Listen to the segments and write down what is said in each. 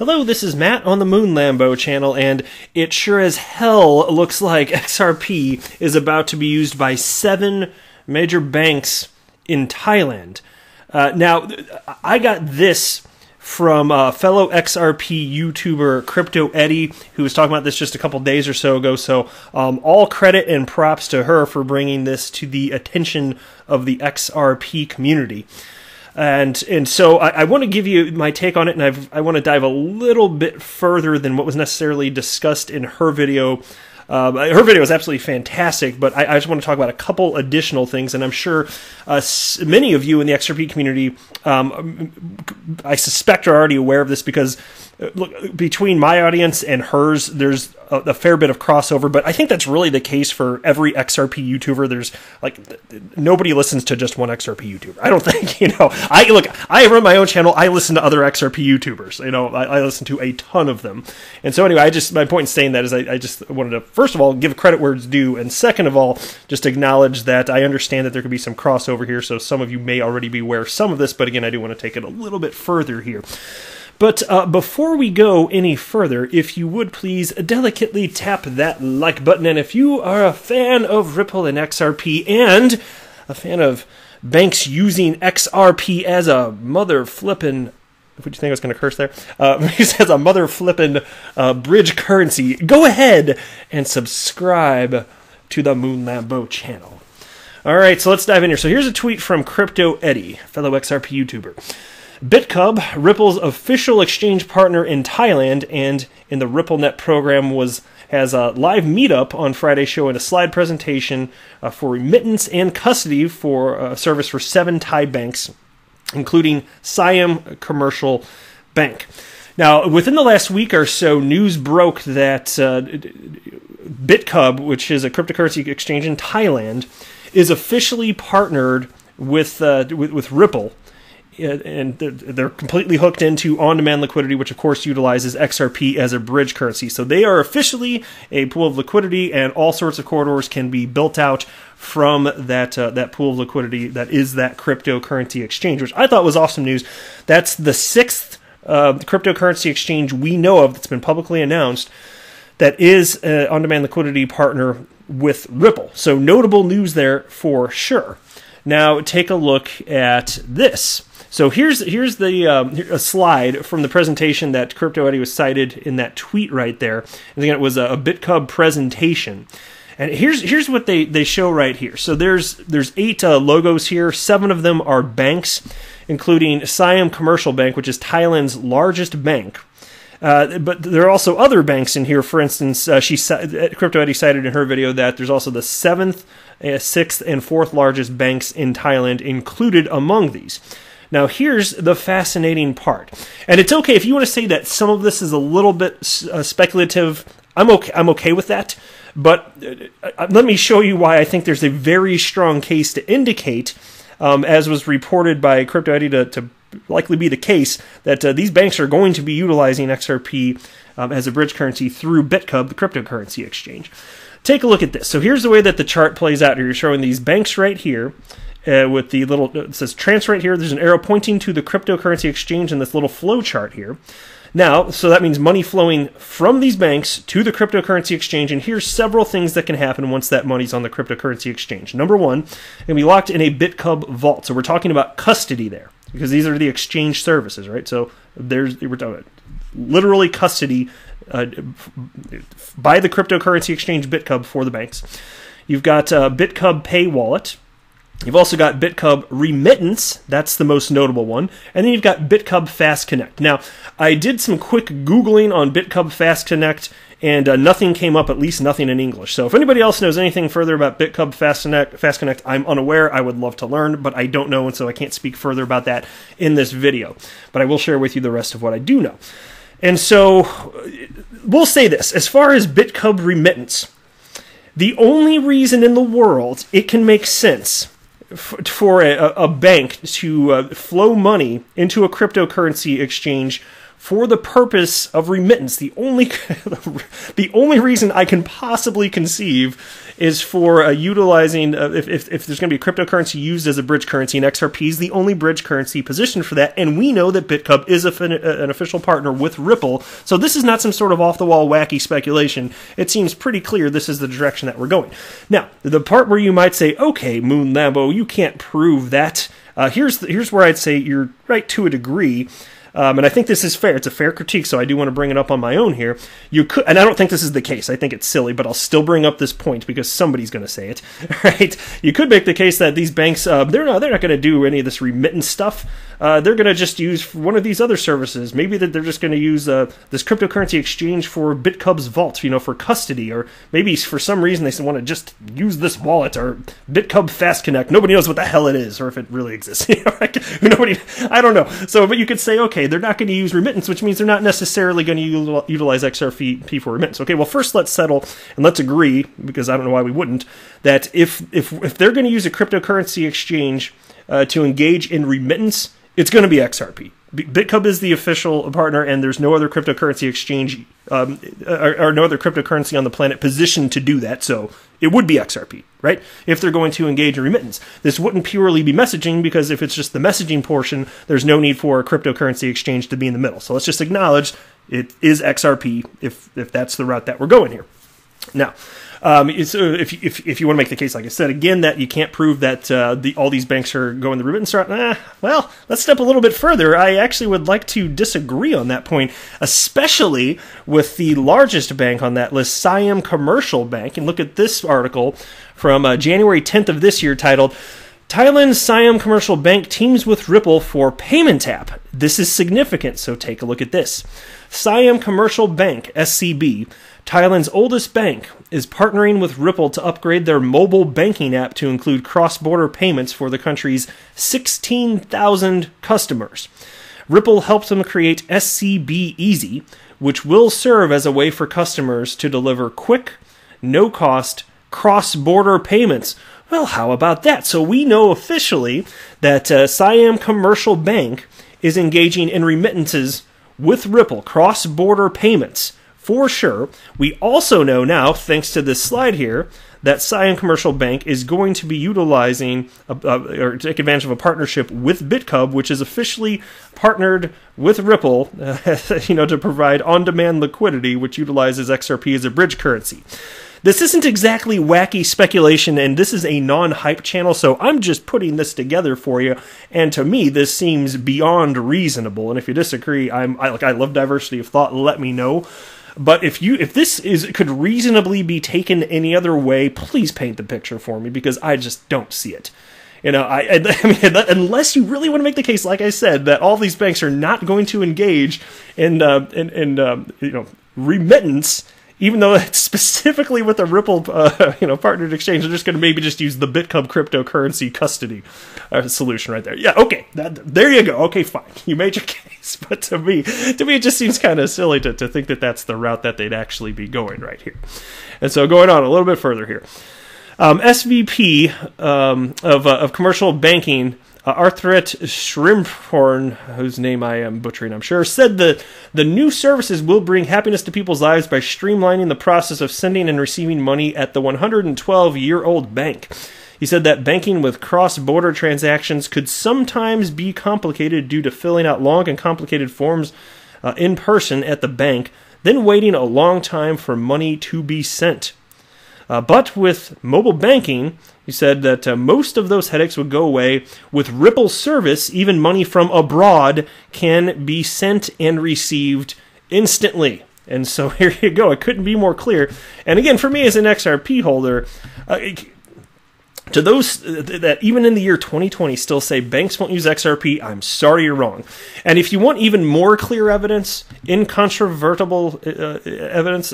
Hello, this is Matt on the Moon Lambo channel, and it sure as hell looks like XRP is about to be used by 7 major banks in Thailand. Now, I got this from a fellow XRP YouTuber, Crypto Eddie, who was talking about this just a couple days or so ago, so all credit and props to her for bringing this to the attention of the XRP community. And so I want to give you my take on it, and I want to dive a little bit further than what was necessarily discussed in her video. Her video is absolutely fantastic, but I just want to talk about a couple additional things, and I'm sure many of you in the XRP community, I suspect, are already aware of this because, look, between my audience and hers, there's a fair bit of crossover, but I think that's really the case for every XRP YouTuber. There's, like, nobody listens to just one XRP YouTuber. I don't think, I run my own channel, I listen to other XRP YouTubers, I listen to a ton of them. And so anyway, my point in saying that is I just wanted to, first of all, give credit where it's due, and second of all, just acknowledge that I understand that there could be some crossover here, so some of you may already be aware of some of this, but again, I do want to take it a little bit further here. But before we go any further, if you would please delicately tap that like button, and if you are a fan of Ripple and XRP, and a fan of banks using XRP as a mother flippin', would you think I was going to curse there? As a mother flippin' bridge currency, go ahead and subscribe to the Moon Lambo channel. All right, so let's dive in here. So here's a tweet from Crypto Eddie, fellow XRP YouTuber. BitCub, Ripple's official exchange partner in Thailand and in the RippleNet program, has a live meetup on Friday showing a slide presentation for remittance and custody for a service for 7 Thai banks, including Siam Commercial Bank. Now, within the last week or so, news broke that BitCub, which is a cryptocurrency exchange in Thailand, is officially partnered with Ripple. And they're completely hooked into on-demand liquidity, which of course utilizes XRP as a bridge currency. So they are officially a pool of liquidity, and all sorts of corridors can be built out from that pool of liquidity that is that cryptocurrency exchange, which I thought was awesome news. That's the 6th cryptocurrency exchange we know of that's been publicly announced that is an on-demand liquidity partner with Ripple. So notable news there for sure. Now take a look at this. So here's a slide from the presentation that Crypto Eddie was cited in that tweet right there. And again, it was a BitCub presentation. And here's what they show right here. So there's 8 logos here. 7 of them are banks, including Siam Commercial Bank, which is Thailand's largest bank. But there are also other banks in here. For instance, Crypto Eddie cited in her video that there's also the 7th, 6th, and 4th largest banks in Thailand included among these. Now, here's the fascinating part. And it's okay if you want to say that some of this is a little bit speculative. I'm okay with that. But let me show you why I think there's a very strong case to indicate, as was reported by Crypto Eddie to likely be the case, that these banks are going to be utilizing XRP as a bridge currency through BitCub, the cryptocurrency exchange. Take a look at this. So here's the way that the chart plays out. You're showing these banks right here with the little, it says transfer right here. There's an arrow pointing to the cryptocurrency exchange in this little flow chart here. Now, so that means money flowing from these banks to the cryptocurrency exchange, and here's several things that can happen once that money's on the cryptocurrency exchange. Number one, it can be locked in a BitCub vault. So we're talking about custody there, because these are the exchange services, right? So we're talking about literally custody by the cryptocurrency exchange BitCub for the banks. You've got BitCub Pay Wallet. You've also got BitCub Remittance. That's the most notable one. And then you've got BitCub Fast Connect. Now, I did some quick Googling on BitCub Fast Connect, and nothing came up, at least nothing in English. So if anybody else knows anything further about BitCub Fast Connect, I'm unaware. I would love to learn, but I don't know, and so I can't speak further about that in this video. But I will share with you the rest of what I do know. And so we'll say this. As far as BitCub Remittance, the only reason in the world it can make sense for a bank to flow money into a cryptocurrency exchange for the purpose of remittance. The only the only reason I can possibly conceive is for utilizing, if there's going to be a cryptocurrency used as a bridge currency, and XRP is the only bridge currency positioned for that, and we know that BitCub is an official partner with Ripple, so this is not some sort of off-the-wall wacky speculation. It seems pretty clear this is the direction that we're going. Now, the part where you might say, okay, Moon Lambo, you can't prove that, here's where I'd say you're right to a degree. And I think this is fair. It's a fair critique, so I do want to bring it up on my own here. You could, and I don't think this is the case. I think it's silly, but I'll still bring up this point because somebody's going to say it, right? You could make the case that these banks, they're not going to do any of this remittance stuff. They're going to just use one of these other services. Maybe that they're just going to use this cryptocurrency exchange for BitCub's vault, for custody, or maybe for some reason they want to just use this wallet or BitCub Fast Connect. Nobody knows what the hell it is, or if it really exists. I don't know. So, but you could say, okay, they're not going to use remittance, which means they're not necessarily going to utilize XRP for remittance. Okay, well, first let's settle and let's agree, because I don't know why we wouldn't, that if they're going to use a cryptocurrency exchange to engage in remittance, it's going to be XRP. BitCub is the official partner, and there's no other cryptocurrency exchange or no other cryptocurrency on the planet positioned to do that, so it would be XRP, right? If they're going to engage in remittance. This wouldn't purely be messaging, because if it's just the messaging portion, there's no need for a cryptocurrency exchange to be in the middle. So let's just acknowledge it is XRP if that's the route that we're going here. Now, so if you want to make the case, like I said, again, that you can't prove that all these banks are going the remittance route, well, let's step a little bit further. I actually would like to disagree on that point, especially with the largest bank on that list, Siam Commercial Bank. And look at this article from January 10th of this year titled, Thailand's Siam Commercial Bank teams with Ripple for payment tap. This is significant, so take a look at this. Siam Commercial Bank, SCB, Thailand's oldest bank, is partnering with Ripple to upgrade their mobile banking app to include cross-border payments for the country's 16,000 customers. Ripple helped them create SCB Easy, which will serve as a way for customers to deliver quick, no-cost, cross-border payments. Well, how about that? So we know officially that Siam Commercial Bank is engaging in remittances with Ripple, cross-border payments. For sure. We also know now, thanks to this slide here, that Siam Commercial Bank is going to be utilizing or take advantage of a partnership with BitCub, which is officially partnered with Ripple, to provide on-demand liquidity, which utilizes XRP as a bridge currency. This isn't exactly wacky speculation, and this is a non-hype channel, so I'm just putting this together for you, and to me, this seems beyond reasonable. And if you disagree, I love diversity of thought. Let me know. But if this could reasonably be taken any other way, please paint the picture for me, because I just don't see it. I mean, unless you really want to make the case, like I said, that all these banks are not going to engage in remittance, even though it's specifically with a Ripple, partnered exchange, they're just going to maybe just use the BitCub cryptocurrency custody solution right there. Yeah, okay, there you go. Okay, fine, you made your case, but to me, it just seems kind of silly to think that that's the route that they'd actually be going right here. And so, going on a little bit further here, SVP of commercial banking, Arthret Shrimphorn, whose name I am butchering, I'm sure, said that the new services will bring happiness to people's lives by streamlining the process of sending and receiving money at the 112-year-old bank. He said that banking with cross-border transactions could sometimes be complicated due to filling out long and complicated forms in person at the bank, then waiting a long time for money to be sent. But with mobile banking, he said that most of those headaches would go away. With Ripple service, even money from abroad can be sent and received instantly. And so here you go. It couldn't be more clear. And again, for me as an XRP holder, to those that even in the year 2020 still say banks won't use XRP, I'm sorry, you're wrong. And if you want even more clear evidence, incontrovertible evidence,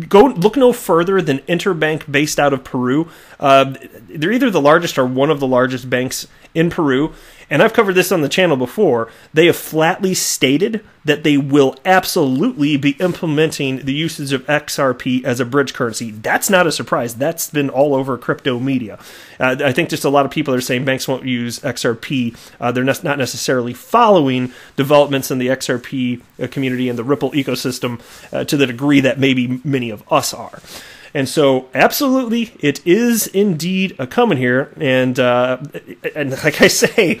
go look no further than Interbank, based out of Peru. They're either the largest or one of the largest banks in Peru, and I've covered this on the channel before, they have flatly stated that they will absolutely be implementing the usage of XRP as a bridge currency. That's not a surprise. That's been all over crypto media. I think just a lot of people are saying banks won't use XRP. They're not necessarily following developments in the XRP community and the Ripple ecosystem to the degree that maybe many of us are. And so, absolutely, it is indeed a coming here. And like I say,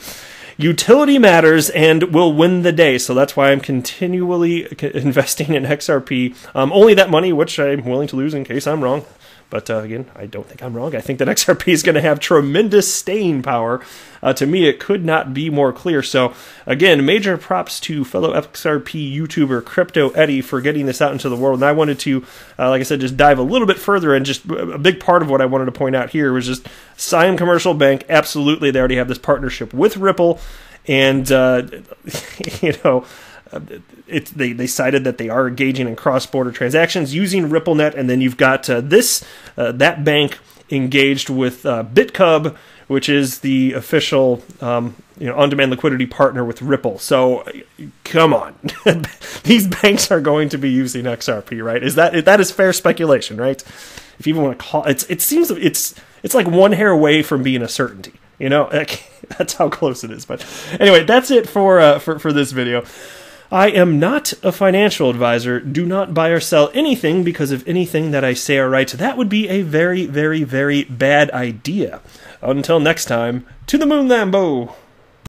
utility matters and will win the day. So that's why I'm continually investing in XRP. Only that money, which I'm willing to lose in case I'm wrong. But again, I don't think I'm wrong. I think that XRP is going to have tremendous staying power. To me, it could not be more clear. So again, major props to fellow XRP YouTuber Crypto Eddie for getting this out into the world. And I wanted to, like I said, just dive a little bit further. And just a big part of what I wanted to point out here was just Siam Commercial Bank. Absolutely, they already have this partnership with Ripple. And, you know, they cited that they are engaging in cross-border transactions using RippleNet, and then you've got that bank engaged with BitCub, which is the official on-demand liquidity partner with Ripple. So come on, these banks are going to be using XRP, right? That is fair speculation, right? If you even want to call it seems it's like one hair away from being a certainty. You know, that's how close it is. But anyway, that's it for this video. I am not a financial advisor. Do not buy or sell anything because of anything that I say or write. That would be a very, very, very bad idea. Until next time, to the moon, Lambo!